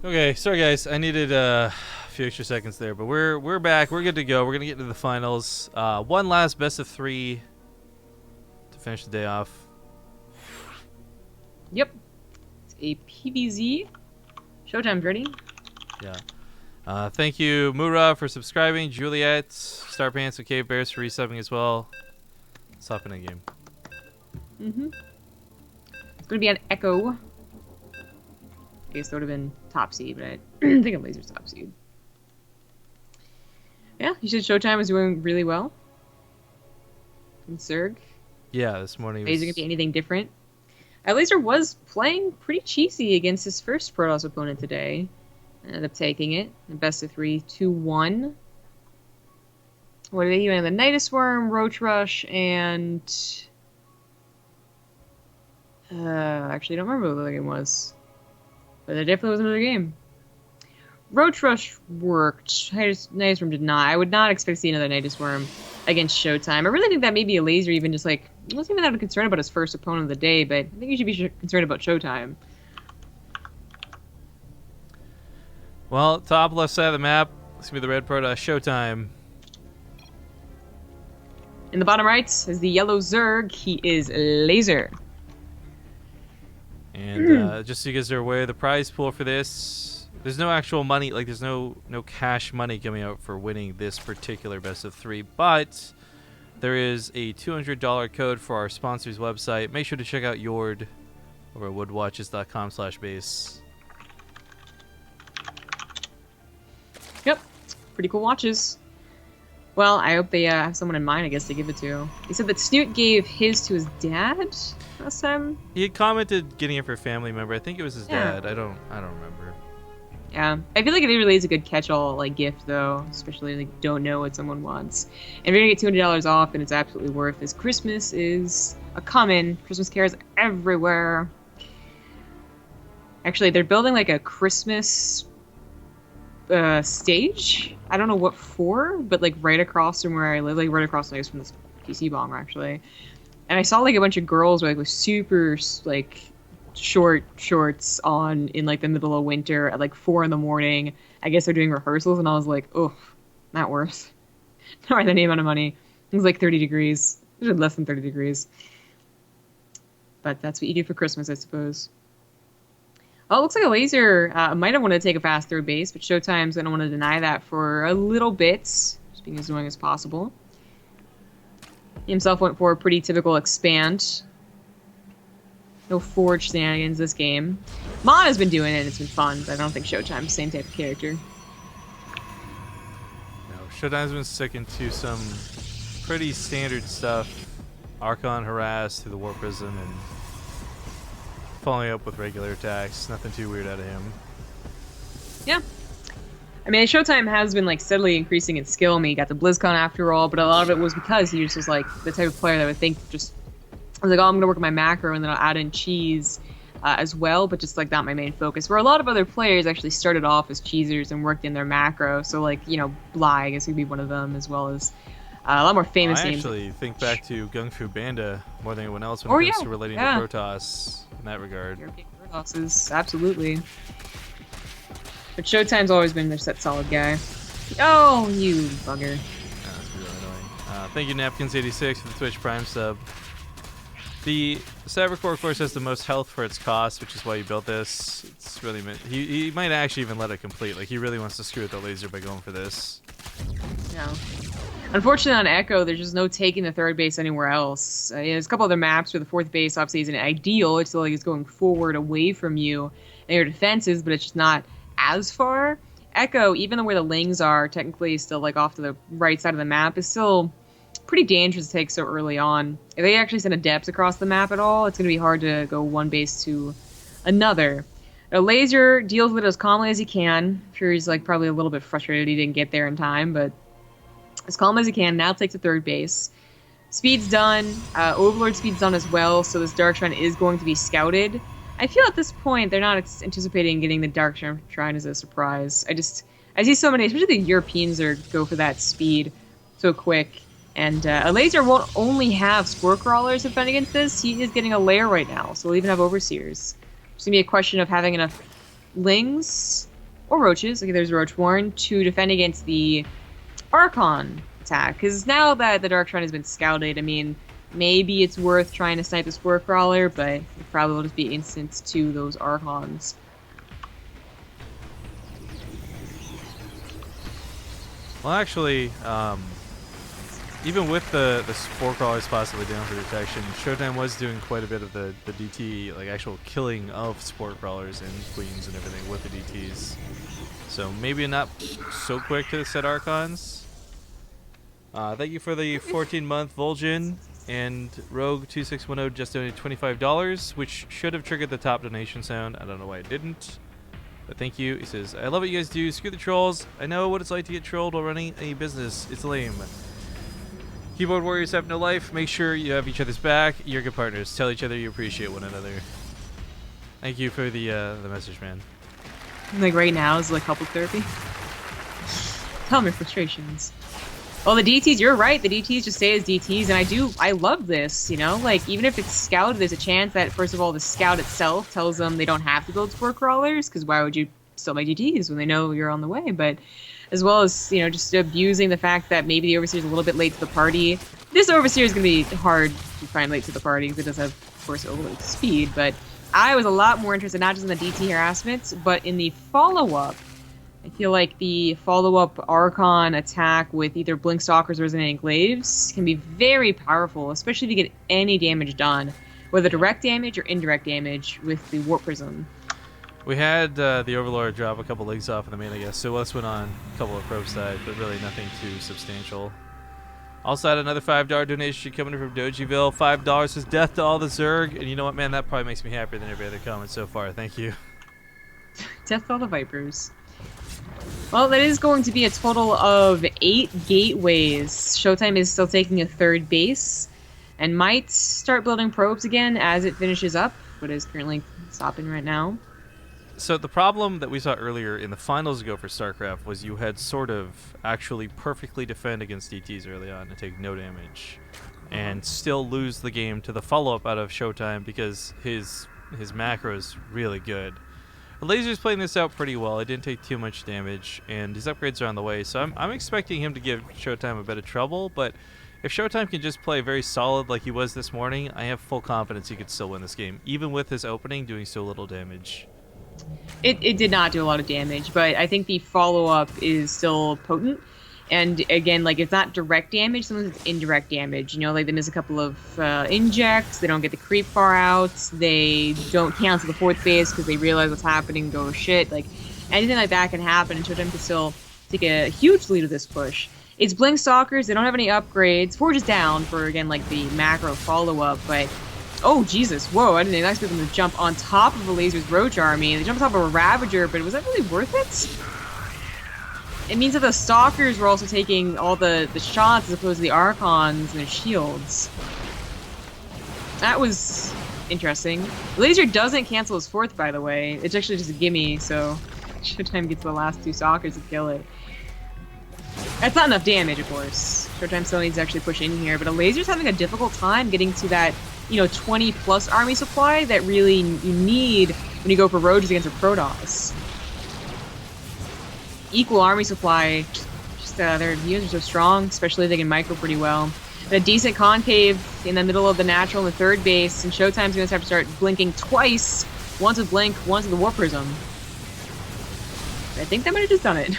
Okay, sorry guys, I needed a few extra seconds there, but we're back. We're good to go. We're gonna get into the finals. One last best of 3 to finish the day off. Yep, it's a PvZ. ShoWTime's ready. Yeah. Thank you, Mura, for subscribing. Juliet, Starpants, and Cave Bears for resubbing as well. Let's hop in a game. It's gonna be an Echo. I guess it would have been top seed, but I think Elazer's top seed. Yeah, you said ShoWTime is doing really well. And Zerg. Yeah, this morning. Is it gonna be anything different? Elazer was playing pretty cheesy against his first Protoss opponent today. Ended up taking it. Best of 3, 2-1. What did he win? The Nidus Worm, Roach Rush, and actually I don't remember what the other game was. But there definitely was another game. Roach Rush worked. Nidus Worm did not. I would not expect to see another Nidus Worm against ShoWTime. I really think that maybe Elazer even just like wasn't even that concerned about his first opponent of the day, but I think you should be concerned about ShoWTime. Well, top left side of the map. It's gonna be the red Protoss ShoWTime. In the bottom right is the yellow Zerg. He is Elazer. And just so you guys are aware, the prize pool for this, there's no actual money, like there's no cash money coming out for winning this particular best of 3, but there is a $200 code for our sponsor's website. Make sure to check out Yord over at woodwatches.com/base. Yep, pretty cool watches. Well, I hope they have someone in mind, I guess, to give it to. He said that Snoot gave his to his dad last time. He had commented getting it for a family member. I think it was his dad. I don't remember. Yeah, I feel like it really is a good catch-all like gift, though, especially like don't know what someone wants. And if you're gonna get $200 off, then it's absolutely worth. As Christmas is a common. Christmas cares everywhere. Actually, they're building like a Christmas stage. I don't know what for, but like right across from where I live, like right across from this PC bomb actually. And I saw like a bunch of girls with super like short shorts on in like the middle of winter at like 4 in the morning. I guess they're doing rehearsals, and I was like, oh, not worth. Not worth any amount of money. It was like 30 degrees. It was less than 30 degrees. But that's what you do for Christmas, I suppose. Oh, it looks like Elazer might have wanted to take a fast third base, but ShoWTime's going to want to deny that for a little bit, just being as annoying as possible. He himself went for a pretty typical expand. No forge shenanigans this game. Mon has been doing it, and it's been fun, but I don't think ShoWTime's the same type of character. No, ShoWTime's been sticking to some pretty standard stuff. Archon harass through the War Prism and following up with regular attacks. Nothing too weird out of him. Yeah. I mean, ShoWTime has been like steadily increasing in skill. I mean, he got the BlizzCon after all, but a lot of it was because he just was like the type of player that would think just, I was like, oh, I'm going to work on my macro and then I'll add in cheese as well, but just like not my main focus. Where a lot of other players actually started off as cheesers and worked in their macro. So like, you know, Bly, I guess would be one of them, as well as a lot more famous names. I actually think back to Gung Fu Banda more than anyone else when it comes to relating to Protoss in that regard. European Protosses, absolutely. But ShoWTime's always been their set solid guy. Oh, you bugger. That's really annoying. Thank you, Napkins86, for the Twitch Prime sub. The Cybercore, of course, has the most health for its cost, which is why he built this. It's really he might actually even let it complete. Like, he really wants to screw with the laser by going for this. Yeah. Unfortunately, on Echo, there's just no taking the third base anywhere else. There's a couple other maps where the fourth base obviously isn't ideal. It's still like it's going forward away from you and your defenses, but it's just not as far. Echo, even though where the Lings are technically still like off to the right side of the map, is still pretty dangerous to take so early on. If they actually send adepts across the map at all, it's going to be hard to go one base to another. Elazer deals with it as calmly as he can. I'm sure he's like probably a little bit frustrated he didn't get there in time, but as calm as he can. Now takes a third base. Speed's done. Overlord speed's done as well, so this Dark Shrine is going to be scouted. I feel at this point they're not anticipating getting the Dark Shrine as a surprise. I see so many, especially the Europeans, go for that speed so quick. And Elazer won't only have Spore Crawlers to defend against this, he is getting a lair right now, so he'll even have Overseers. It's going to be a question of having enough Lings or Roaches, okay, there's Roachborn, to defend against the Archon attack. Because now that the Dark Shrine has been scouted, I mean, maybe it's worth trying to snipe the Spore Crawler, but it probably will just be instant to those Archons. Well, actually, even with the Spore Crawlers possibly down for detection, ShoWTimE was doing quite a bit of the DT, like actual killing of Spore Crawlers and Queens and everything with the DTs. So maybe not so quick to set Archons. Thank you for the 14-month Vol'jin, and Rogue2610 just donated $25, which should have triggered the top donation sound. I don't know why it didn't. But thank you. He says, I love what you guys do. Screw the trolls. I know what it's like to get trolled while running a business. It's lame. Keyboard warriors have no life. Make sure you have each other's back. You're good partners. Tell each other you appreciate one another. Thank you for the message, man. Like right now is like couple therapy. Tell me your frustrations. Well, the DTs, you're right. The DTs just stay as DTs, and I love this, you know? Like, even if it's scouted, there's a chance that, first of all, the scout itself tells them they don't have to build Spore Crawlers, because why would you still make DTs when they know you're on the way? But as well as, you know, just abusing the fact that maybe the Overseer's a little bit late to the party. This Overseer is going to be hard to find late to the party, because it does have, of course, overload speed, but I was a lot more interested not just in the DT harassment, but in the follow-up. I feel like the follow-up Archon attack with either Blink Stalkers or Resonating Glaives can be very powerful, especially if you get any damage done, whether direct damage or indirect damage with the Warp Prism. We had the Overlord drop a couple legs off in the main, I guess, so let's went on a couple of probes side, but really nothing too substantial. Also had another $5 donation coming in from Dojiville. $5 says death to all the Zerg, and you know what, man, that probably makes me happier than every other comment so far. Thank you. Death to all the Vipers. Well, that is going to be a total of 8 gateways. ShoWTimE is still taking a third base and might start building probes again as it finishes up, but is currently stopping right now. So the problem that we saw earlier in the finals ago for StarCraft was you had sort of actually perfectly defend against DTs early on and take no damage, and still lose the game to the follow-up out of ShoWTimE because his macro is really good. Elazer's playing this out pretty well. It didn't take too much damage, and his upgrades are on the way, so I'm expecting him to give ShoWTimE a bit of trouble, but if ShoWTimE can just play very solid like he was this morning, I have full confidence he could still win this game, even with his opening doing so little damage. It did not do a lot of damage, but I think the follow-up is still potent. And again, like, it's not direct damage, sometimes it's indirect damage. You know, like, they miss a couple of injects, they don't get the creep far out, they don't cancel the fourth base because they realize what's happening and go, oh, shit. Like, anything like that can happen, and ShoWTimE can still take a huge lead of this push. It's Blink Stalkers, they don't have any upgrades. Forge is down for, again, like, the macro follow-up, but... Oh, Jesus, whoa, I didn't expect them to jump on top of Elazer's Roach army. They jumped on top of a Ravager, but was that really worth it? It means that the Stalkers were also taking all the shots as opposed to the Archons and their shields. That was interesting. Elazer doesn't cancel his fourth, by the way. It's actually just a gimme, so ShoWTimE gets the last 2 Stalkers to kill it. That's not enough damage, of course. ShoWTimE still needs to actually push in here, but Elazer's having a difficult time getting to that, you know, 20-plus army supply that really you need when you go for Roaches against a Protoss. Equal army supply, just their units are so strong, especially if they can micro pretty well. And a decent concave in the middle of the natural in the third base, and ShoWTimE's going to have to start blinking twice, once with Blink, once with the Warp Prism. I think that might have just done it.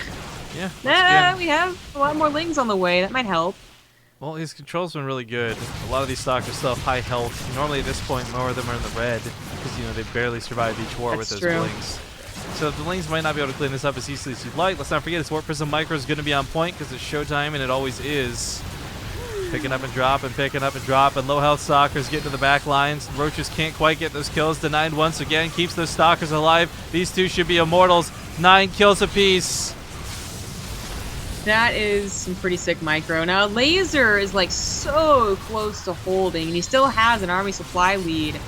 Yeah. We have a lot more Lings on the way, that might help. Well, his control's been really good. A lot of these Stalkers still have high health. Normally at this point, more of them are in the red, because, you know, they barely survived each war with those Blings. So the Lings might not be able to clean this up as easily as you'd like. Let's not forget his Warp Prism micro is going to be on point because it's ShoWTimE, and it always is. Picking up and drop and picking up and drop, and low health Stalkers get to the back lines. Roaches can't quite get those kills. Denied once again, keeps those Stalkers alive. These two should be immortals. 9 kills apiece. That is some pretty sick micro. Now, Elazer is like so close to holding, and he still has an army supply lead.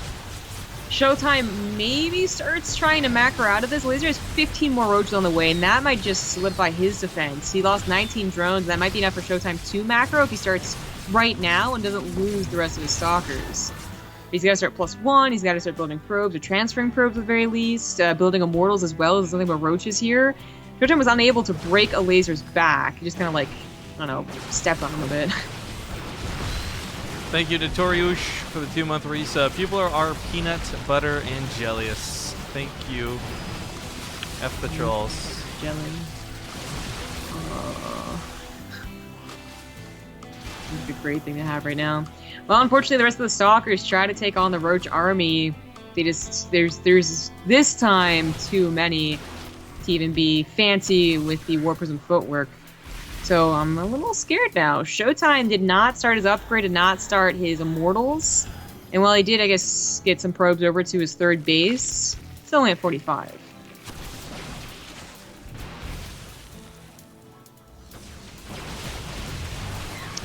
ShoWTimE maybe starts trying to macro out of this. Elazer has 15 more Roaches on the way, and that might just solidify his defense. He lost 19 drones, and that might be enough for ShoWTimE to macro if he starts right now and doesn't lose the rest of his Stalkers. He's got to start +1. He's got to start building probes or transferring probes at the very least. Building immortals as well. There's nothing but roaches here. ShoWTimE was unable to break Elazer's back. He just kind of like, I don't know, stepped on him a bit. Thank you to Toriush for the 2-month resub. People are peanut butter and jellious. Thank you. F the trolls. Jelly. This is a great thing to have right now. Well, unfortunately, the rest of the Stalkers try to take on the Roach army. They just there's this time too many to even be fancy with the War Prism footwork. So I'm a little scared now. ShoWTimE did not start his upgrade, did not start his Immortals. And while he did, I guess, get some probes over to his third base, it's only at 45.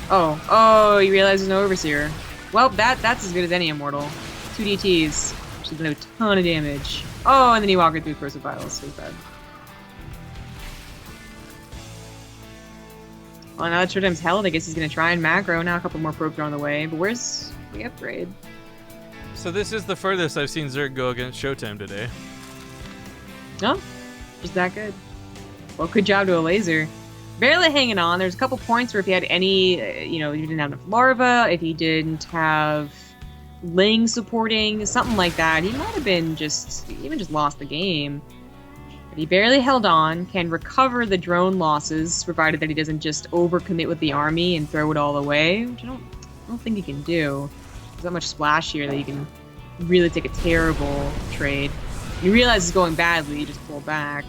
Oh, you realize there's no Overseer. Well, that's as good as any Immortal. 2 DTs, which is gonna do a ton of damage. Oh, and then he walked through Corsair Gear, so bad. Well, now that ShoWTimE's held, I guess he's gonna try and macro. Now a couple more probes are on the way, but where's the upgrade? So this is the furthest I've seen Zerg go against ShoWTimE today. No? Just that good. Well, good job to Elazer. Barely hanging on. There's a couple points where if he had any, you know, he didn't have enough larva, if he didn't have Ling supporting, something like that, he might have been even just lost the game. But he barely held on, can recover the drone losses, provided that he doesn't just overcommit with the army and throw it all away, which I don't think he can do. There's not much splash here that you can really take a terrible trade. You realize it's going badly, you just pull back.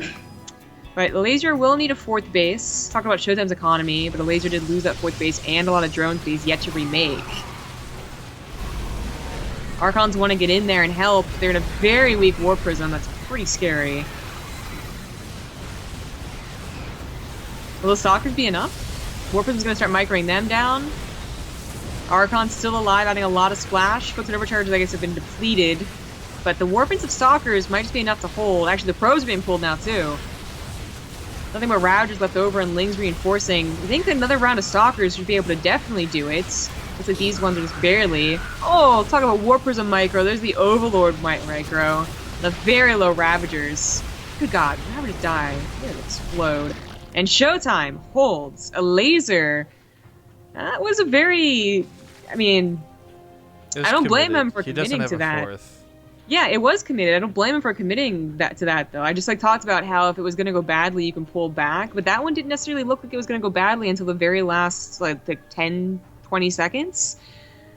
Right, Elazer will need a 4th base. Talked about ShoWTimE's economy, but Elazer did lose that 4th base and a lot of drones that he's yet to remake. Archons want to get in there and help. They're in a very weak War Prism. That's pretty scary. Will the Stalkers be enough? War Prism's going to start microing them down. Archon's still alive, adding a lot of splash. Foot's and overcharges, I guess, have been depleted. But the Warpins of Stalkers might just be enough to hold. Actually, the probes are being pulled now, too. Nothing but Ravagers left over and Ling's reinforcing. I think another round of Stalkers should be able to definitely do it. Looks like these ones are just barely. Oh, talk about War Prism micro. There's the Overlord micro. The very low Ravagers. Good God, Ravagers die. They're gonna explode. And ShoWTimE holds Elazer. That was a very... I mean... I don't blame him for committing to that. Yeah, it was committed. I don't blame him for committing to that, though. I just talked about how if it was going to go badly, you can pull back. But that one didn't necessarily look like it was going to go badly until the very last, like 10, 20 seconds.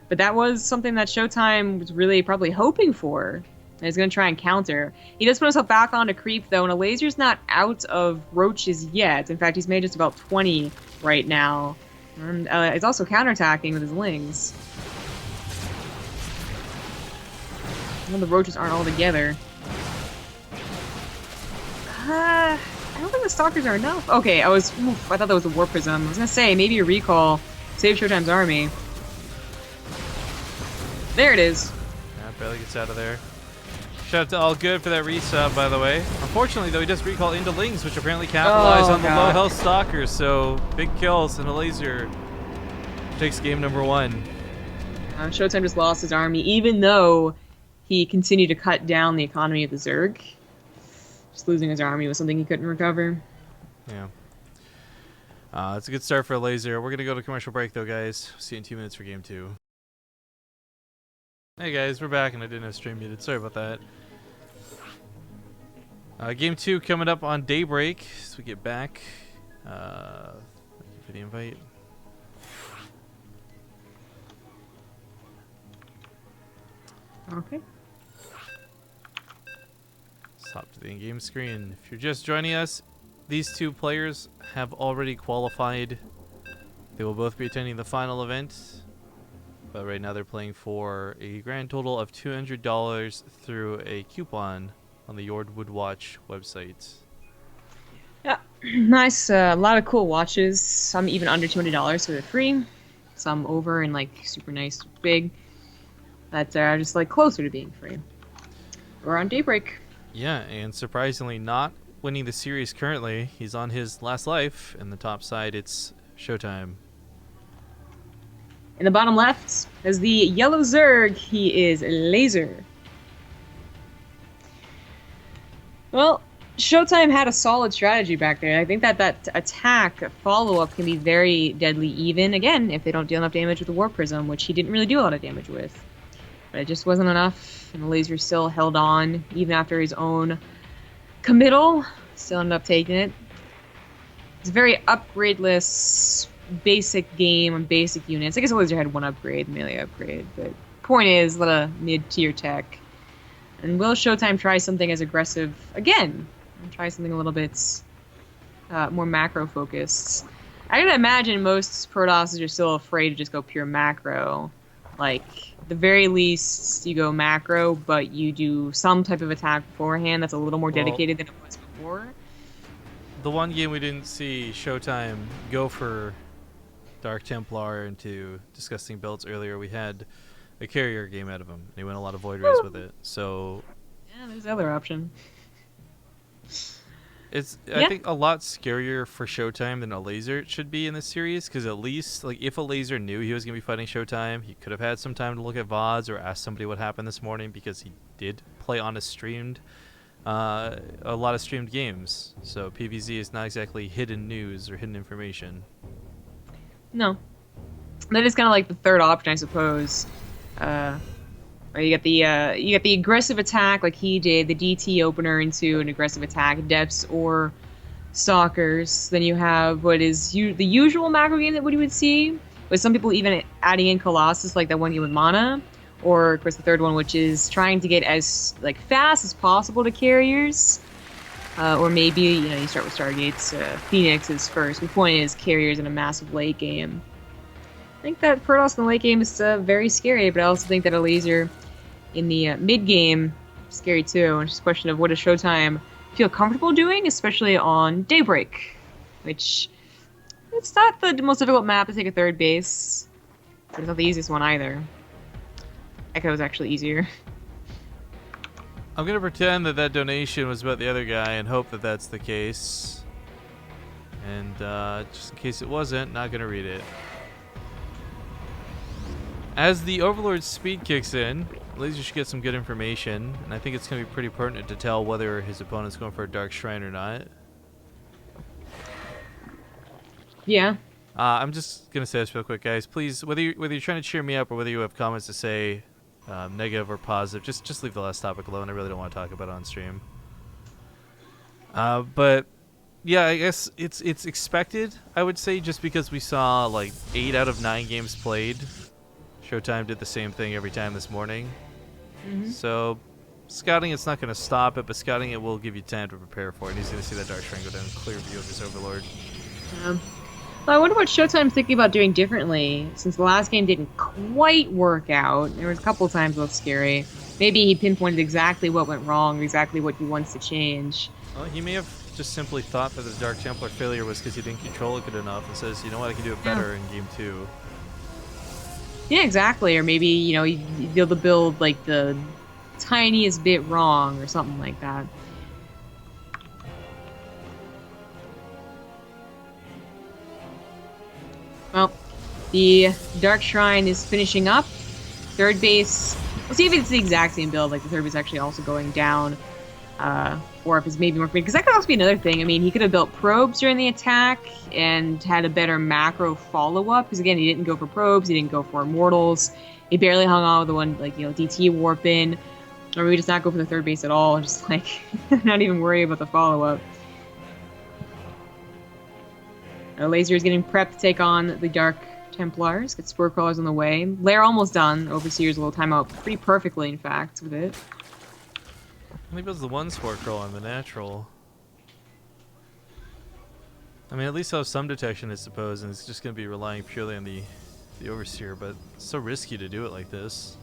But that was something that ShoWTimE was really probably hoping for. And he's going to try and counter. He does put himself back on to creep, though, and Elazer's not out of roaches yet. In fact, he's made just about 20 right now. And he's also counterattacking with his Lings. Well, the roaches aren't all together. I don't think the Stalkers are enough. Okay, I thought that was a War Prism. I was gonna say, maybe a recall. Save ShoWTimE's army. There it is. Yeah, barely gets out of there. Shout out to All Good for that resub, by the way. Unfortunately, though, he does recall into Lings, which apparently capitalize on the low health Stalkers, so big kills, and Elazer takes game number 1. ShoWTimE just lost his army, even though he continued to cut down the economy of the Zerg. Just losing his army was something he couldn't recover. Yeah. It's a good start for Elazer. We're going to go to commercial break, though, guys. See you in 2 minutes for game 2. Hey, guys. We're back, and I didn't have stream muted. Sorry about that. Game 2 coming up on Daybreak as we get back. Thank you for the invite. Okay. Stop to the in-game screen. If you're just joining us, these 2 players have already qualified. They will both be attending the final event. But right now they're playing for a grand total of $200 through a coupon on the Yordwood Watch website. Yeah, nice. A lot of cool watches. Some even under $200, so they're free. Some over and super nice, big. That are just closer to being free. We're on Daybreak. Yeah, and surprisingly not winning the series currently. He's on his last life. In the top side, it's ShoWTimE. In the bottom left, as the yellow Zerg, he is Elazer. Well, ShoWTimE had a solid strategy back there. I think that that attack follow-up can be very deadly even, again, if they don't deal enough damage with the Warp Prism, which he didn't really do a lot of damage with. But it just wasn't enough, and the Laser still held on, even after his own committal. Still ended up taking it. It's a very upgradeless, basic game on basic units. I guess the Laser had one upgrade, melee upgrade, but point is, a lot of mid-tier tech. And will ShoWTimE try something as aggressive again? Try something a little bit more macro-focused. I can imagine most Protosses are still afraid to just go pure macro. Like, at the very least, you go macro, but you do some type of attack beforehand that's a little more dedicated than it was before. The one game we didn't see ShoWTimE go for Dark Templar into disgusting builds earlier, we had a carrier game out of him. And he went a lot of Void Rays with it. So yeah, there's the other option. It's I think a lot scarier for ShoWTimE than Elazer it should be in this series, because at least like if Elazer knew he was gonna be fighting ShoWTimE, he could have had some time to look at VODs or ask somebody what happened this morning, because he did play on a lot of streamed games. So PvZ is not exactly hidden news or hidden information. No, that is kind of like the third option, I suppose. Or you get the aggressive attack like he did, the DT opener into an aggressive attack, depths or stalkers. Then you have what is the usual macro game that what you would see, with some people even adding in Colossus, like that one game with Mana, or of course the third one, which is trying to get as like fast as possible to carriers, or maybe you start with Stargates, Phoenix is first. The point is carriers in a massive late game. I think that Protoss in the late game is very scary, but I also think that Elazer in the mid game is scary too. It's just a question of what does ShoWTimE feel comfortable doing, especially on Daybreak, which it's not the most difficult map to take a third base, but it's not the easiest one either. Echo is actually easier. I'm gonna pretend that that donation was about the other guy and hope that that's the case. And just in case it wasn't, not gonna read it. As the Overlord's speed kicks in, Elazer should get some good information, and I think it's going to be pretty pertinent to tell whether his opponent's going for a Dark Shrine or not. Yeah. I'm just going to say this real quick, guys. Please, whether you're trying to cheer me up or whether you have comments to say negative or positive, just leave the last topic alone. I really don't want to talk about it on stream. But yeah, I guess it's expected, I would say, just because we saw like 8 out of 9 games played. ShoWTimE did the same thing every time this morning. So scouting, it's not going to stop it, but scouting it will give you time to prepare for it. He's going to see that Dark Shrine go down, clear view of his Overlord. Well, I wonder what ShoWTime's thinking about doing differently, since the last game didn't quite work out. There was a couple of times it was scary. Maybe he pinpointed exactly what went wrong, exactly what he wants to change. Well, he may have just simply thought that the Dark Templar failure was because he didn't control it good enough, and says, you know what, I can do it better in game 2. Yeah, exactly. Or maybe, you'd be able to build like the tiniest bit wrong or something like that. Well, the Dark Shrine is finishing up. Third base, we'll see if it's the exact same build, like the third base actually also going down. Or if it's maybe more, because that could also be another thing. I mean, he could have built probes during the attack and had a better macro follow-up, because again, he didn't go for probes, he didn't go for immortals, he barely hung on with the one, like, DT warp in, or maybe just not go for the third base at all, just like, not even worry about the follow-up. Elazer is getting prepped to take on the Dark Templars, get Spore Crawlers on the way. Lair almost done, Overseer's a little timeout pretty perfectly, in fact, with it. I think it was the one Spore Crawl on the natural. I mean, at least he'll have some detection, I suppose, and it's just going to be relying purely on the Overseer, but it's so risky to do it like this.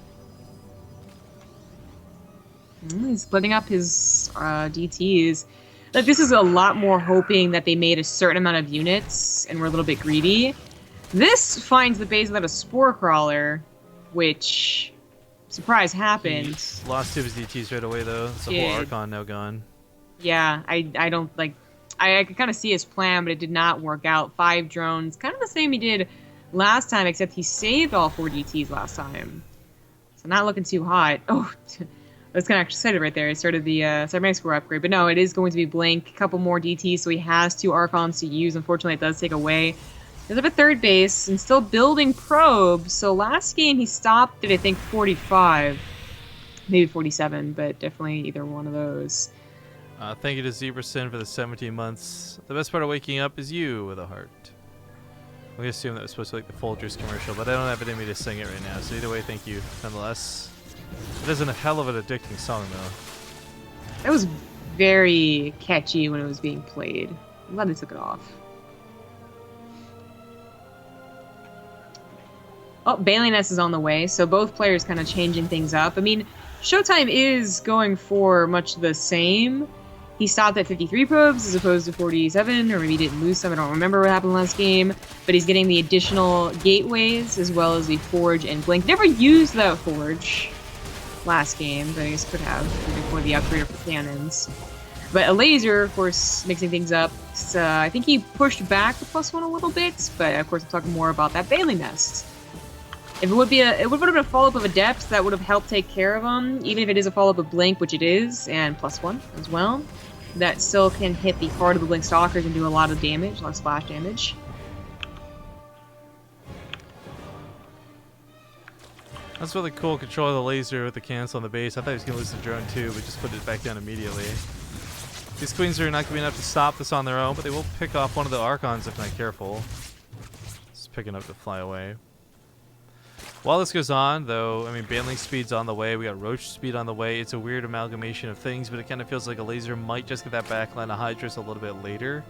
He's splitting up his DTs. Like, this is a lot more hoping that they made a certain amount of units and were a little bit greedy. This finds the base without a Spore Crawler, which... surprise happened. He lost 2 of his DTs right away, though. It's a whole Archon now gone. Yeah, I don't like... I could kind of see his plan, but it did not work out. 5 drones, kind of the same he did last time, except he saved all 4 DTs last time. So not looking too hot. Oh, I was kind of actually said it right there. I started the cybernetics core upgrade. But no, it is going to be Blink. A couple more DTs, so he has 2 Archons to use. Unfortunately, it does take away. There's up at third base and still building probes. So last game he stopped at, I think, 45. Maybe 47, but definitely either one of those. Thank you to Zebrason for the 17 months. The best part of waking up is you with a heart. We assume that was supposed to be like the Folgers commercial, but I don't have it in me to sing it right now. So either way, thank you nonetheless. It is a hell of an addicting song, though. That was very catchy when it was being played. I'm glad they took it off. Oh, Bailing Nest is on the way, so both players kind of changing things up. I mean, ShoWTimE is going for much the same. He stopped at 53 probes as opposed to 47, or maybe he didn't lose some. I don't remember what happened last game. But he's getting the additional gateways as well as the Forge and Blink. Never used that Forge last game, but I guess could have before the upgrade for cannons. But Elazer, of course, mixing things up. So, I think he pushed back the +1 a little bit, but of course I'm talking more about that Bailing Nest. If it would have been a follow-up of Adepts, that would have helped take care of him. Even if it is a follow-up of Blink, which it is, and +1 as well. That still can hit the heart of the Blink Stalkers and do a lot of damage, a lot of splash damage. That's really cool. Control the laser with the cancel on the base. I thought he was going to lose the drone too, but just put it back down immediately. These queens are not going to be enough to stop this on their own, but they will pick off one of the Archons if not careful. Just picking up to fly away. While this goes on, though, I mean, Baneling speed's on the way. We got Roach speed on the way. It's a weird amalgamation of things, but it kind of feels like Elazer might just get that backline of Hydras a little bit later.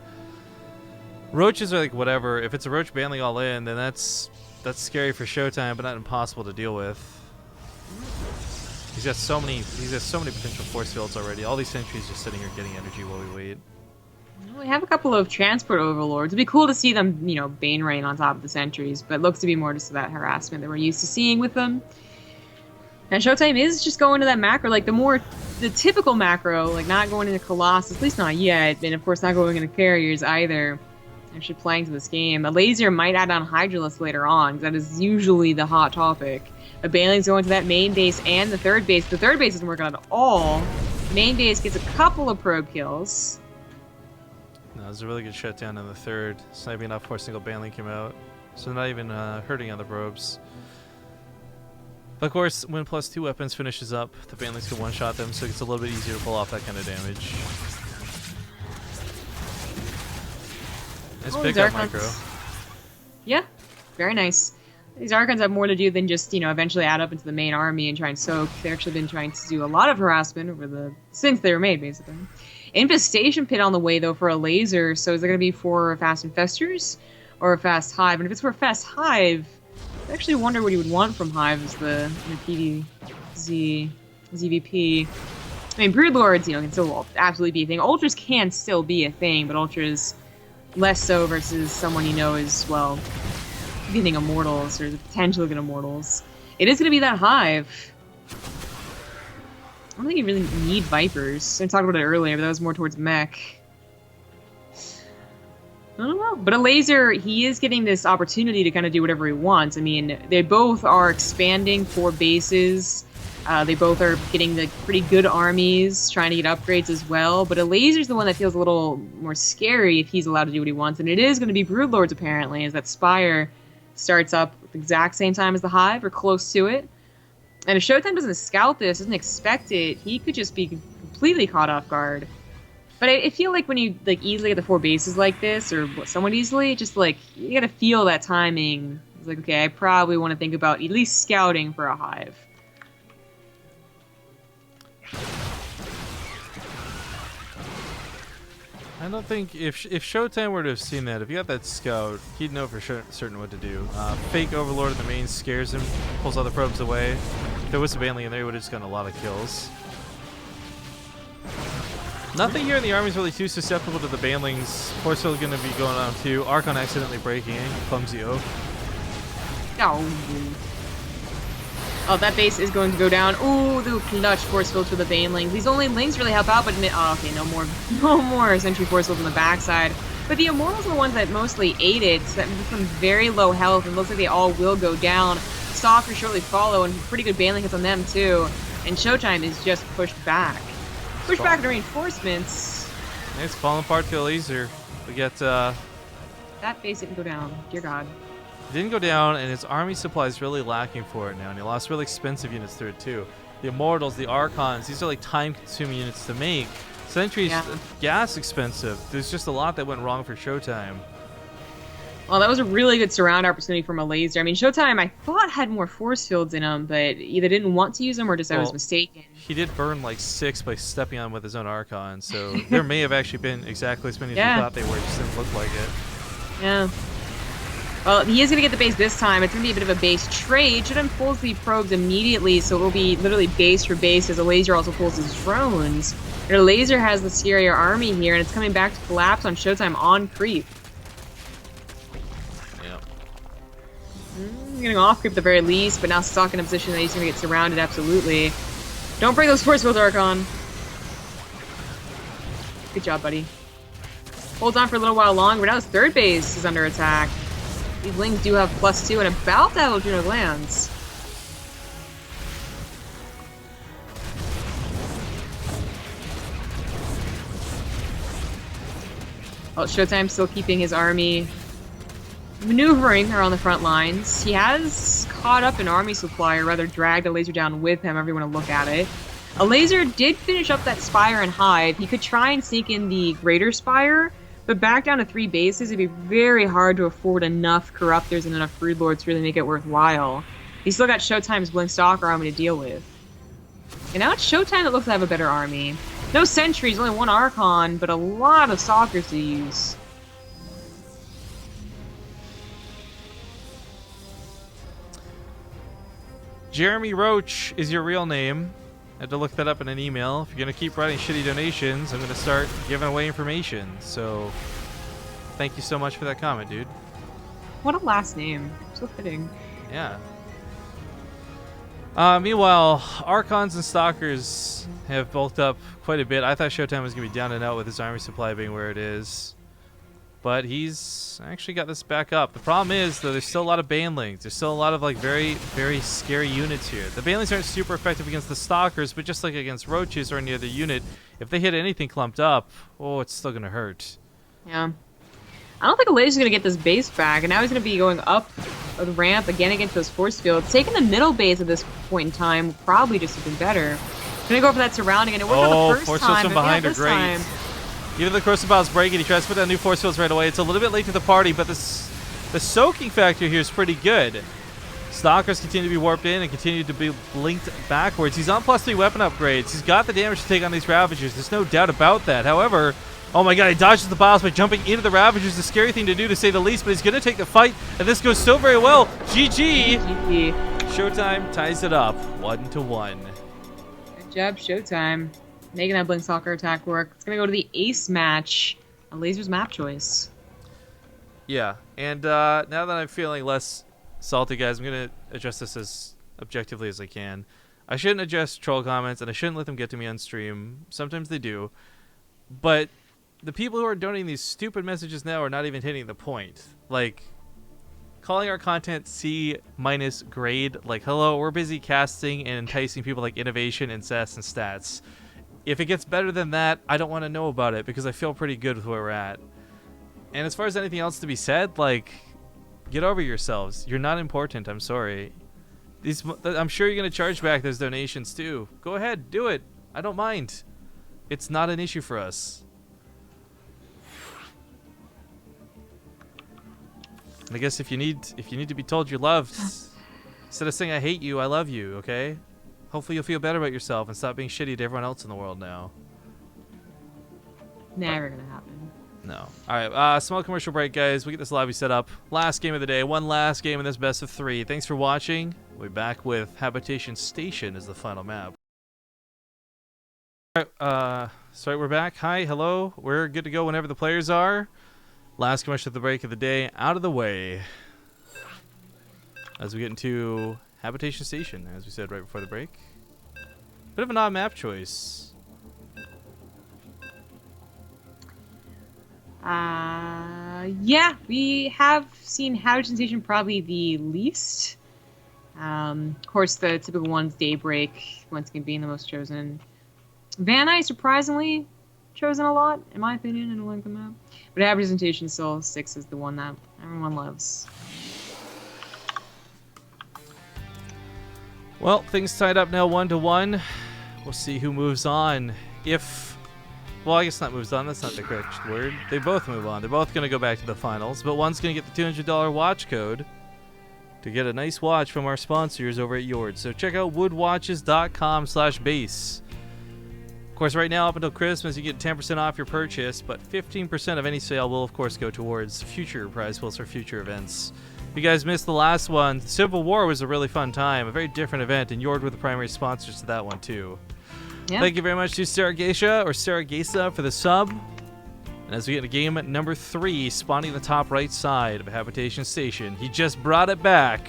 Roaches are like whatever. If it's a Roach Baneling all in, then that's scary for ShoWTimE, but not impossible to deal with. He's got so many potential force fields already. All these sentries just sitting here getting energy while we wait. We have a couple of transport overlords. It'd be cool to see them, you know, Bane Rain on top of the sentries, but it looks to be more just that harassment that we're used to seeing with them. And ShoWTimE is just going to that macro, like the typical macro, like not going into Colossus, at least not yet, and of course not going into Carriers either. Actually playing to this game. Elazer might add on Hydralisk later on, because that is usually the hot topic. The Baneling's going to that main base and the third base. The third base isn't working at all. Main base gets a couple of probe kills. No, it was a really good shutdown in the third. Sniping off before a single Baneling came out. So not even hurting on the probes. But of course, when +2 weapons finishes up, the Banelings can one-shot them, so it's a little bit easier to pull off that kind of damage. Nice pickup, Micro. Yeah, very nice. These Archons have more to do than just, you know, eventually add up into the main army and try and soak. They've actually been trying to do a lot of harassment since they were made, basically. Infestation Pit on the way, though, for Elazer. So is it going to be for Fast Infestors or a Fast Hive? And if it's for a Fast Hive, I actually wonder what he would want from Hive as the PvZ ZVP. I mean, Broodlords, you know, can still absolutely be a thing. Ultras can still be a thing, but Ultras less so versus someone you know is, well, getting Immortals or the potential of getting Immortals. It is going to be that Hive. I don't think you really need Vipers. I talked about it earlier, but that was more towards mech. I don't know. But Elazer, he is getting this opportunity to kind of do whatever he wants. I mean, they both are expanding 4 bases. They both are getting the pretty good armies, trying to get upgrades as well. But Elazer's the one that feels a little more scary if he's allowed to do what he wants. And it is going to be Broodlords, apparently, as that Spire starts up at the exact same time as the Hive, or close to it. And if ShoWTimE doesn't scout this, doesn't expect it, he could just be completely caught off guard. But I feel like when you easily get the 4 bases like this, or somewhat easily, just you gotta feel that timing. It's like, okay, I probably want to think about at least scouting for a Hive. I don't think if ShoWTimE were to have seen that, if he got that scout, he'd know for sure certain what to do. Fake Overlord in the main scares him, pulls all the probes away. If there was a Baneling in there, he would have just gotten a lot of kills. Nothing here in the army is really too susceptible to the Banelings. Force field going to be going on too. Archon accidentally breaking in. Clumsy oaf. Oh, that base is going to go down. Ooh, the clutch force field for the Banelings. These only Lings really help out, but oh, okay, no more sentry force field on the backside. But the Immortals are the ones that mostly ate it, so that from very low health, and looks like they all will go down. Stalker shortly follow, and pretty good baneling hits on them too. And ShoWTimE is just pushed back. Pushed back into reinforcements. It's falling apart to Elazer. We get That base didn't go down. Dear God. it didn't go down, and his army supply is really lacking for it now, and he lost really expensive units through it too. The Immortals, the Archons, these are like time-consuming units to make. Sentries, gas expensive. There's just a lot that went wrong for ShoWTimE. Well, that was a really good surround opportunity from Elazer. I mean, ShoWTimE, I thought, had more force fields in him, but either didn't want to use them or just I was mistaken. He did burn like 6 by stepping on with his own Archon, so there may have actually been exactly as many as we thought they were. It just didn't look like it. Yeah. Well, he is going to get the base this time. It's going to be a bit of a base trade. ShoWTimE pulls the probes immediately, so it will be literally base for base as Elazer also pulls his drones. And Elazer has the Syria army here, and it's coming back to collapse on ShoWTimE on creep. Yep. Getting off creep at the very least, but now stuck in a position that he's going to get surrounded, absolutely. Don't break those force fields, Archon. Good job, buddy. Holds on for a little while longer, but now his third base is under attack. These Lings do have +2 and about to have Juno Glands. Well, ShoWTimE still keeping his army maneuvering around the front lines. He has caught up an army supply, or rather dragged Elazer down with him, if you want to look at it. Elazer did finish up that Spire and Hive. He could try and sneak in the Greater Spire, but back down to 3 bases, it'd be very hard to afford enough Corruptors and enough Brood Lords to really make it worthwhile. He's still got ShoWTimE's Blink Stalker army to deal with. And now it's ShoWTimE that looks to have a better army. No sentries, only 1 Archon, but a lot of Stalkers to use. Jeremy Roach is your real name. I had to look that up in an email. If you're going to keep writing shitty donations, I'm going to start giving away information. So, thank you so much for that comment, dude. What a last name. So fitting. Yeah. Meanwhile, Archons and Stalkers have bulked up quite a bit. I thought ShoWTimE was going to be down and out with his army supply being where it is. But he's actually got this back up. The problem is, though, there's still a lot of banelings. There's still a lot of, like, very, very scary units here. The banelings aren't super effective against the Stalkers, but just like against Roaches or any other unit, if they hit anything clumped up, oh, it's still going to hurt. Yeah. I don't think Elazer's going to get this base back, and now he's going to be going up the ramp again against those force fields. Taking the middle base at this point in time would probably just have been better. Going to go for that surrounding, and it worked out the first force time, fields from behind are great. Time. Even the Crucible's breaking, he tries to put down new force fields right away. It's a little bit late to the party, but the soaking factor here is pretty good. Stalkers continue to be warped in and continue to be blinked backwards. He's on +3 weapon upgrades. He's got the damage to take on these Ravagers. There's no doubt about that. However, oh my god, he dodges the boss by jumping into the Ravagers. A scary thing to do, to say the least, but he's going to take the fight, and this goes so very well. GG! ShoWTimE ties it up 1-1. Good job, ShoWTimE. Making that Blink Stalker attack work. It's going to go to the ace match. Elazer's map choice. Yeah, and now that I'm feeling less salty, guys, I'm going to address this as objectively as I can. I shouldn't address troll comments, and I shouldn't let them get to me on stream. Sometimes they do. But the people who are donating these stupid messages now are not even hitting the point. Like, calling our content C- grade. Like, hello, we're busy casting and enticing people like Innovation and SAS and Stats. If it gets better than that, I don't want to know about it because I feel pretty good with where we're at. And as far as anything else to be said, like, get over yourselves. You're not important. I'm sorry. I'm sure you're going to charge back those donations too. Go ahead, do it. I don't mind. It's not an issue for us. And I guess if you need to be told you're loved, instead of saying I hate you, I love you, okay? Hopefully you'll feel better about yourself and stop being shitty to everyone else in the world now. Never gonna happen. No. Alright, small commercial break, guys. We get this lobby set up. Last game of the day. One last game in this best of 3. Thanks for watching. We'll be back with Habitation Station as the final map. Alright, sorry, we're back. Hi, hello. We're good to go whenever the players are. Last commercial of the break of the day out of the way. As we get into Habitation Station, as we said right before the break. Bit of an odd map choice. Yeah, we have seen Howard Sensation probably the least. Of course, the typical ones, Daybreak, once again being the most chosen. Van Eye, surprisingly, chosen a lot, in my opinion, in the length of the map. But Howard Sensation still sticks as the one that everyone loves. Well, things tied up now 1-1. We'll see who moves on. Well, I guess not moves on. That's not the correct word. They both move on. They're both going to go back to the finals, but one's going to get the $200 watch code to get a nice watch from our sponsors over at Yord. So check out woodwatches.com/base. Of course, right now up until Christmas, you get 10% off your purchase, but 15% of any sale will, of course, go towards future prize pools for future events. If you guys missed the last one, Civil War was a really fun time, a very different event, and Yord were the primary sponsors to that one, too. Yeah. Thank you very much to Saragesa for the sub. And as we get to game number 3, spawning the top right side of a habitation station. He just brought it back.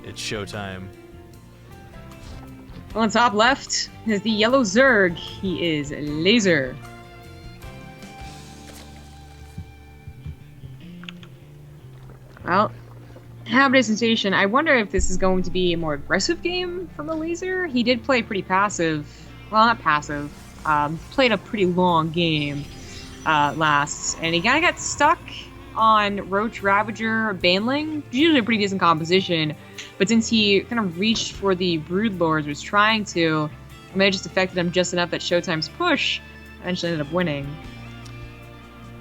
It's showtime. On top left is the yellow Zerg. He is Elazer. Well, habitation station. I wonder if this is going to be a more aggressive game from Elazer. He did play pretty passive. Well, not passive. Played a pretty long game last, and he kind of got stuck on Roach, Ravager, Baneling. Usually a pretty decent composition, but since he kind of reached for the Brood Lords, was trying to, it may have just affected him just enough that ShoWTimE's push eventually ended up winning.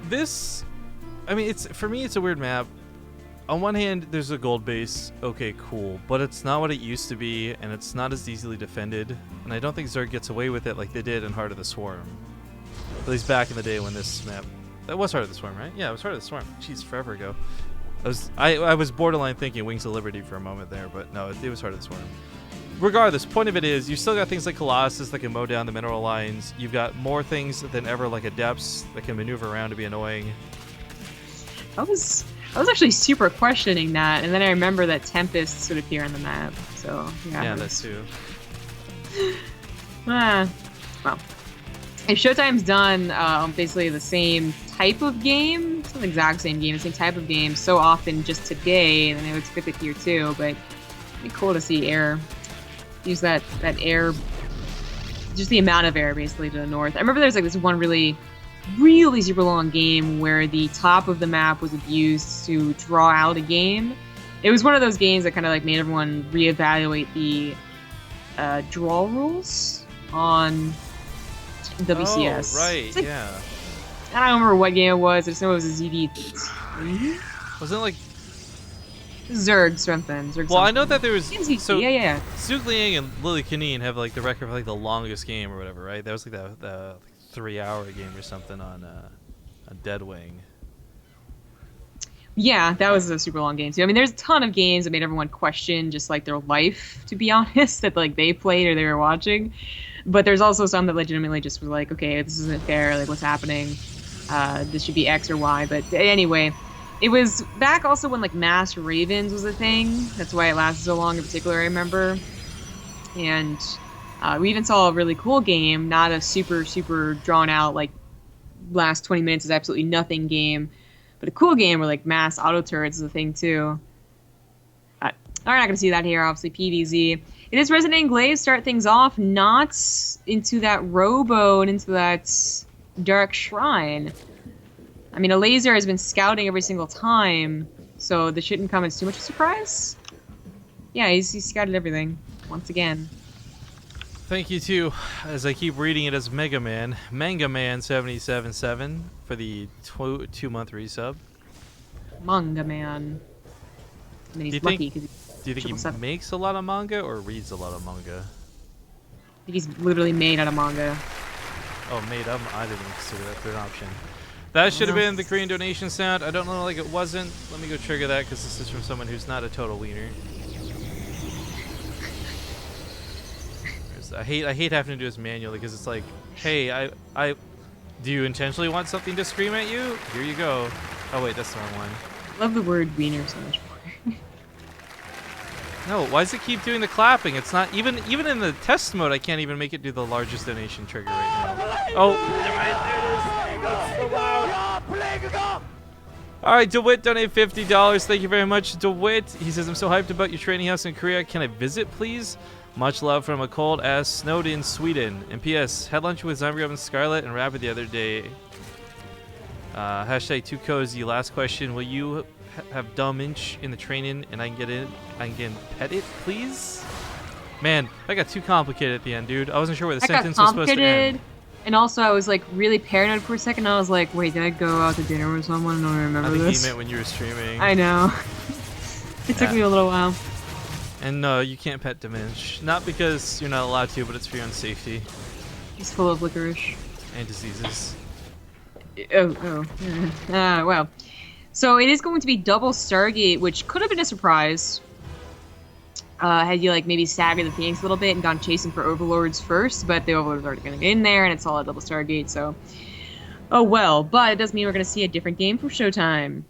This, I mean, for me, it's a weird map. On one hand, there's a gold base. Okay, cool. But it's not what it used to be, and it's not as easily defended. And I don't think Zerg gets away with it like they did in Heart of the Swarm. At least back in the day when this map... That was Heart of the Swarm, right? Yeah, it was Heart of the Swarm. Jeez, forever ago. I was borderline thinking Wings of Liberty for a moment there, but no, it was Heart of the Swarm. Regardless, point of it is, you still got things like Colossus that can mow down the mineral lines. You've got more things than ever like Adepts that can maneuver around to be annoying. I was actually super questioning that, and then I remember that Tempests would appear on the map, so... Yeah, that too. Well, if ShoWTimE's done basically the same type of game, it's not the exact same game, the same type of game so often just today, then I would expect it here too, but it'd be cool to see air. Use that air, just the amount of air basically to the north. I remember there's like this one really super long game where the top of the map was abused to draw out a game. It was one of those games that kind of like made everyone reevaluate the draw rules on WCS. Oh, right, like, yeah. I don't remember what game it was. I just know it was a ZD3. Wasn't it like Zerg something? Zerg well, I know that there was so yeah. Zug Liang and Lily Kanine have like the record for like the longest game or whatever, right? That was like the 3-hour game or something on Deadwing. Yeah, that was a super long game too. I mean, there's a ton of games that made everyone question just like their life, to be honest, that like they played or they were watching. But there's also some that legitimately just were like, okay, this isn't fair. Like, what's happening? This should be X or Y. But anyway, it was back also when like Mass Ravens was a thing. That's why it lasted so long in particular, I remember. And we even saw a really cool game, not a super drawn out like last 20 minutes is absolutely nothing game, but a cool game where like mass auto turrets is a thing too. We're not going to see that here, obviously. PvZ. It is Resonating Glaive start things off, not into that Robo and into that Dark Shrine. I mean, Elazer has been scouting every single time, so this shouldn't come as too much of a surprise. Yeah, he's scouted everything, once again. Thank you, too, as I keep reading it as Mega Man 777 for the 2-month resub. Manga Man. I mean, he's lucky because do you think he makes a lot of manga or reads a lot of manga? I think he's literally made out of manga. Oh, made of? I didn't consider that third option. That should have been the Korean donation sound. I don't know, like it wasn't. Let me go trigger that because this is from someone who's not a total wiener. I hate having to do this manually because it's like, hey, do you intentionally want something to scream at you? Here you go. Oh wait, that's the wrong one. I love the word wiener so much more. No, why does it keep doing the clapping? It's not even in the test mode. I can't even make it do the largest donation trigger right now. Oh. All right, DeWitt donated $50. Thank you very much, DeWitt. He says, I'm so hyped about your training house in Korea. Can I visit, please? Much love from a cold-ass snowed in Sweden. And P.S. Had lunch with Zombie and Scarlet and Rapid the other day. Hashtag too cozy. Last question. Will you have dumb inch in the training and I can pet it, please? Man, that got too complicated at the end, dude. I wasn't sure where the sentence was supposed to end. And also, I was like really paranoid for a second. I was like, wait, did I go out to dinner with someone? I don't remember this. I think he meant when you were streaming. I know. It took me a little while. And no, you can't pet Diminch. Not because you're not allowed to, but it's for your own safety. He's full of licorice. And diseases. Well. So it is going to be double Stargate, which could have been a surprise. Had you like maybe staggered the Phoenix a little bit and gone chasing for Overlords first, but the Overlords are already going to get in there, and it's all a double Stargate, so... Oh well, but it does mean we're going to see a different game from ShoWTimE.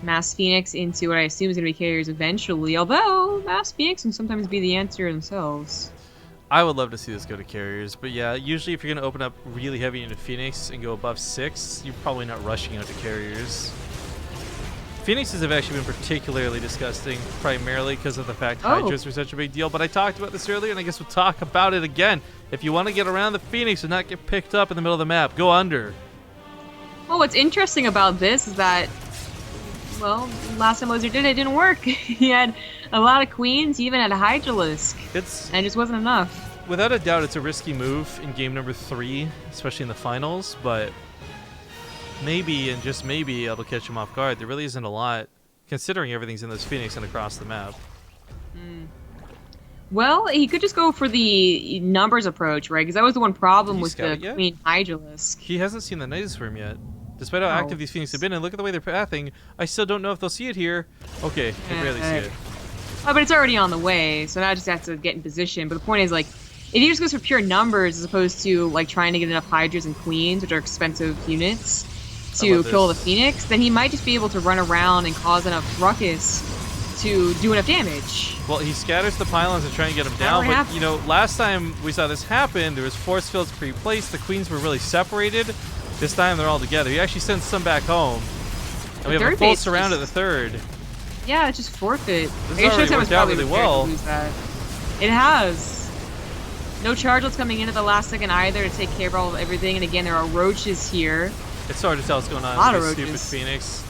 Mass Phoenix into what I assume is going to be carriers eventually, although Mass Phoenix can sometimes be the answer themselves. I would love to see this go to carriers, but yeah, usually if you're going to open up really heavy into Phoenix and go above 6, you're probably not rushing out to carriers. Phoenixes have actually been particularly disgusting, primarily because of the fact Hydras were such a big deal, but I talked about this earlier, and I guess we'll talk about it again. If you want to get around the Phoenix and not get picked up in the middle of the map, go under. Well, what's interesting about this is that, well, last time Elazer did it didn't work. He had a lot of queens, he even had a Hydralisk, and it just wasn't enough. Without a doubt, it's a risky move in game number 3, especially in the finals, but... maybe, and just maybe, it'll catch him off guard. There really isn't a lot, considering everything's in this Phoenix and across the map. Well, he could just go for the numbers approach, right? Because that was the one problem with the Queen Hydralisk. He hasn't seen the Night Swarm yet. Despite how active these Phoenix have been, and look at the way they're pathing, I still don't know if they'll see it here. Okay, they barely see it. Oh, but it's already on the way, so now I just have to get in position. But the point is, like, if he just goes for pure numbers as opposed to, like, trying to get enough Hydras and Queens, which are expensive units, to kill the Phoenix, then he might just be able to run around and cause enough ruckus to do enough damage. Well, he scatters the pylons and trying to get him down, but, you know, last time we saw this happen, there was force fields pre-placed, the Queens were really separated. This time they're all together. He actually sends some back home. And we have a full surround at the third. Yeah, it's just forfeit. This has already worked out really well. It has. No chargelets coming in at the last second either to take care of everything, and again, there are roaches here. It's hard to tell what's going on with this stupid Phoenix.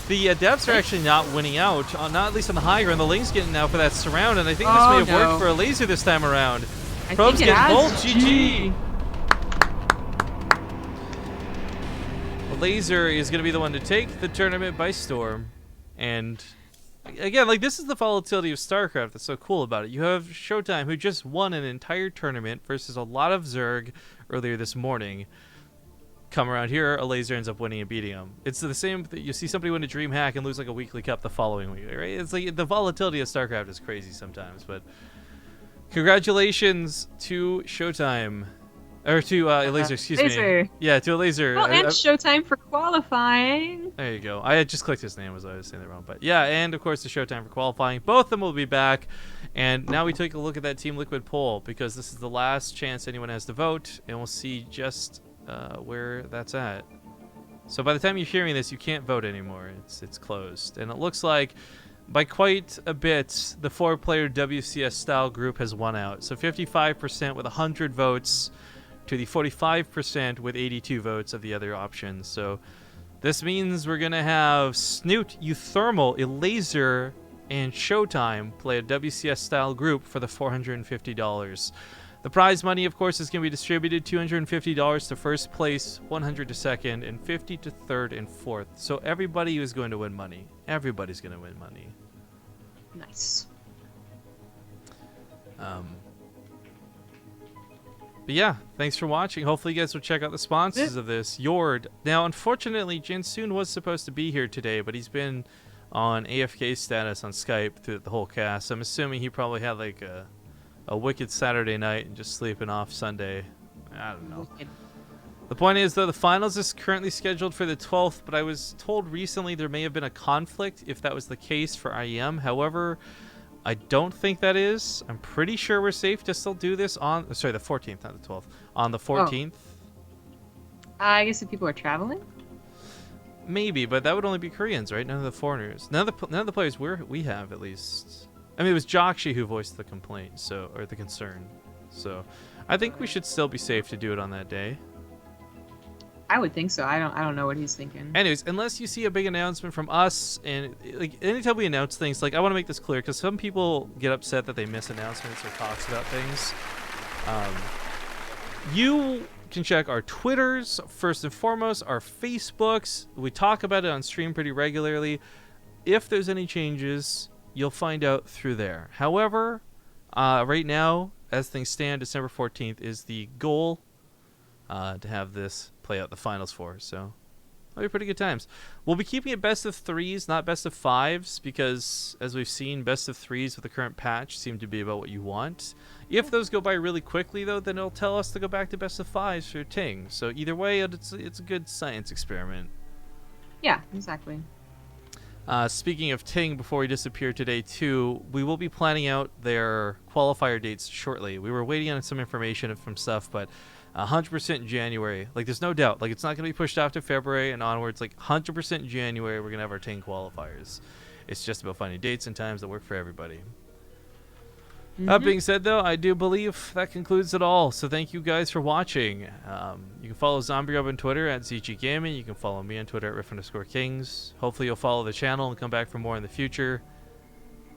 The Adepts are actually not winning out, not at least on the high ground. The Ling's getting out for that surround, and I think this may have worked for Elazer this time around. Probes get bolt. GG. Elazer is going to be the one to take the tournament by storm. And again, like, this is the volatility of StarCraft that's so cool about it. You have ShoWTimE, who just won an entire tournament versus a lot of Zerg earlier this morning. Come around here, Elazer ends up winning and beating him. It's the same. You see somebody win a DreamHack and lose like a weekly cup the following week, right? It's like the volatility of StarCraft is crazy sometimes. But congratulations to ShoWTimE, or to Elazer, excuse me. Yeah, to Elazer. Well, and ShoWTimE for qualifying. There you go. I had just clicked his name, as I was saying that wrong. But yeah, and of course to ShoWTimE for qualifying. Both of them will be back. And now we take a look at that Team Liquid poll, because this is the last chance anyone has to vote, and we'll see just where that's at. So by the time you're hearing this, you can't vote anymore. It's closed, and it looks like by quite a bit the 4-player WCS style group has won out. So 55% with 100 votes to the 45% with 82 votes of the other options. So this means we're gonna have Snoot, Euthermal, Elazer, and ShoWTimE play a WCS style group for the $450. The prize money, of course, is going to be distributed $250 to first place, $100 to second, and $50 to third and fourth. So everybody is going to win money. Everybody's going to win money. Nice. But yeah, thanks for watching. Hopefully you guys will check out the sponsors of this. Yord. Now, unfortunately, Jinsoon was supposed to be here today, but he's been on AFK status on Skype through the whole cast. I'm assuming he probably had like a wicked Saturday night and just sleeping off Sunday. I don't know. The point is, though, the finals is currently scheduled for the 12th, but I was told recently there may have been a conflict if that was the case for IEM. However, I don't think that is. I'm pretty sure we're safe to still do this on... Sorry, the 14th, not the 12th. On the 14th. I guess if people are traveling? Maybe, but that would only be Koreans, right? None of the foreigners. None of the players we have, at least. I mean, it was Jokshi who voiced the complaint, so... Or the concern. So, I think we should still be safe to do it on that day. I would think so. I don't know what he's thinking. Anyways, unless you see a big announcement from us, and like anytime we announce things, like I want to make this clear because some people get upset that they miss announcements or talks about things. You can check our Twitters first and foremost, our Facebooks. We talk about it on stream pretty regularly. If there's any changes, you'll find out through there. However, right now, as things stand, December 14th is the goal to have this play out the finals for, so that'll be pretty good times. We'll be keeping it best of 3s, not best of 5s, because as we've seen, best of 3s with the current patch seem to be about what you want. If those go by really quickly, though, then it'll tell us to go back to best of 5s for Ting. So either way, it's a good science experiment. Yeah, exactly. Speaking of Ting, before we disappear today too, we will be planning out their qualifier dates shortly. We were waiting on some information from stuff, but 100% January. Like, there's no doubt. Like, it's not going to be pushed off to February and onwards. Like, 100% January, we're going to have our Ting qualifiers. It's just about finding dates and times that work for everybody. That being said, though, I do believe that concludes it all. So thank you guys for watching. You can follow ZombieGrub on Twitter at ZG Gaming. You can follow me on Twitter at Riff_Kings. Hopefully you'll follow the channel and come back for more in the future.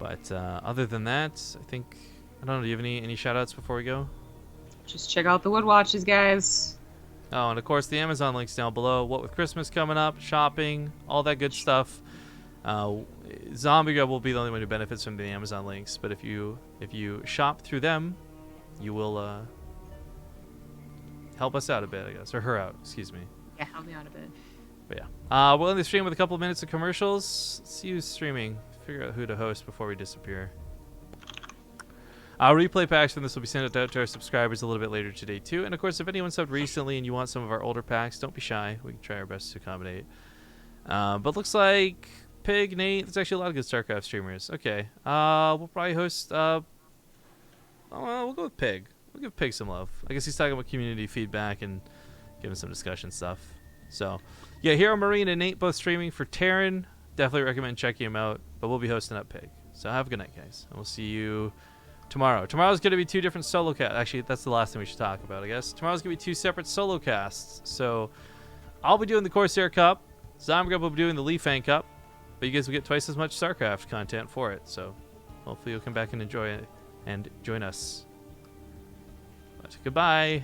But other than that, I think... I don't know, do you have any shout-outs before we go? Just check out the wood watches, guys. Oh, and of course the Amazon links down below. What with Christmas coming up, shopping, all that good stuff. ZombieGrub will be the only one who benefits from the Amazon links, but if you shop through them, you will help us out a bit, I guess, or her out. Excuse me. Yeah, help me out a bit. But yeah, we'll end the stream with a couple of minutes of commercials. Let's see who's streaming. Figure out who to host before we disappear. Replay packs from this will be sent out to our subscribers a little bit later today too. And of course, if anyone subbed recently and you want some of our older packs, don't be shy. We can try our best to accommodate. But looks like Pig, Nate, there's actually a lot of good StarCraft streamers. Okay, we'll probably host. We'll go with Pig. We'll give Pig some love. I guess he's talking about community feedback and giving some discussion stuff. So yeah, Hero Marine and Nate both streaming for Terran. Definitely recommend checking him out. But we'll be hosting up Pig. So have a good night, guys, and we'll see you tomorrow. Tomorrow's going to be 2 different solo casts. Actually, that's the last thing we should talk about, I guess. Tomorrow's going to be 2 separate solo casts. So I'll be doing the Corsair Cup. ZombieGrub will be doing the Lee Fang Cup. But you guys will get twice as much StarCraft content for it. So hopefully you'll come back and enjoy it and join us. But goodbye.